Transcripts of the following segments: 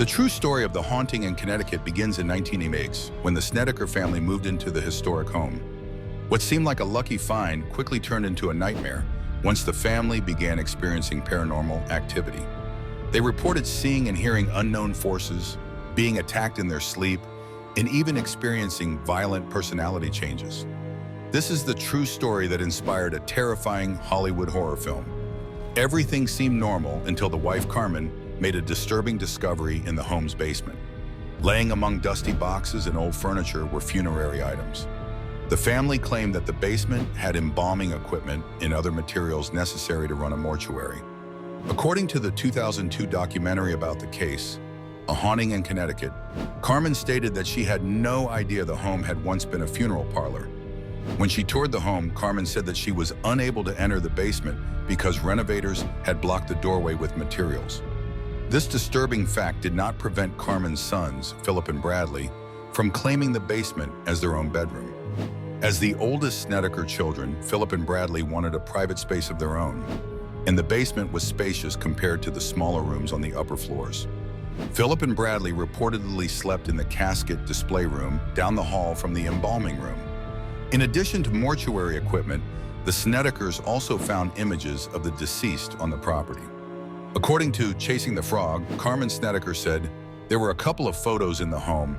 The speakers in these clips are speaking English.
The true story of the haunting in Connecticut begins in 1986 when the Snedeker family moved into the historic home. What seemed like a lucky find quickly turned into a nightmare once the family began experiencing paranormal activity. They reported seeing and hearing unknown forces, being attacked in their sleep, and even experiencing violent personality changes. This is the true story that inspired a terrifying Hollywood horror film. Everything seemed normal until the wife Carmen made a disturbing discovery in the home's basement. Laying among dusty boxes and old furniture were funerary items. The family claimed that the basement had embalming equipment and other materials necessary to run a mortuary. According to the 2002 documentary about the case, A Haunting in Connecticut, Carmen stated that she had no idea the home had once been a funeral parlor. When she toured the home, Carmen said that she was unable to enter the basement because renovators had blocked the doorway with materials. This disturbing fact did not prevent Carmen's sons, Philip and Bradley, from claiming the basement as their own bedroom. As the oldest Snedeker children, Philip and Bradley wanted a private space of their own, and the basement was spacious compared to the smaller rooms on the upper floors. Philip and Bradley reportedly slept in the casket display room down the hall from the embalming room. In addition to mortuary equipment, the Snedekers also found images of the deceased on the property. According to Chasing the Frog, Carmen Snedeker said, "There were a couple of photos in the home,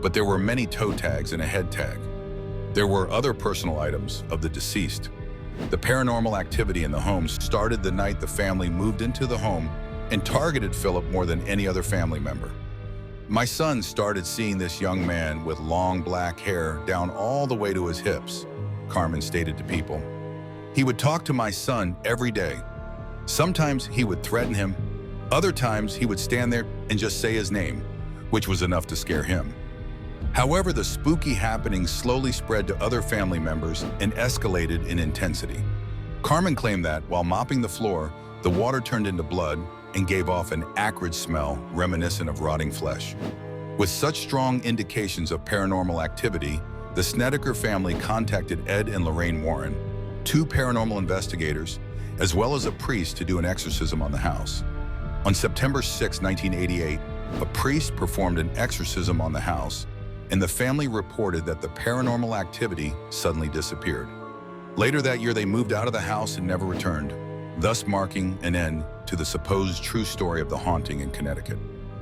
but there were many toe tags and a head tag. There were other personal items of the deceased. The paranormal activity in the home started the night the family moved into the home and targeted Philip more than any other family member. My son started seeing this young man with long black hair down all the way to his hips," Carmen stated to People. "He would talk to my son every day. Sometimes he would threaten him. Other times he would stand there and just say his name, which was enough to scare him." However, the spooky happenings slowly spread to other family members and escalated in intensity. Carmen claimed that while mopping the floor, the water turned into blood and gave off an acrid smell reminiscent of rotting flesh. With such strong indications of paranormal activity, the Snedeker family contacted Ed and Lorraine Warren, two paranormal investigators, as well as a priest to do an exorcism on the house. On September 6, 1988, a priest performed an exorcism on the house, and the family reported that the paranormal activity suddenly disappeared. Later that year, they moved out of the house and never returned, thus marking an end to the supposed true story of the haunting in Connecticut.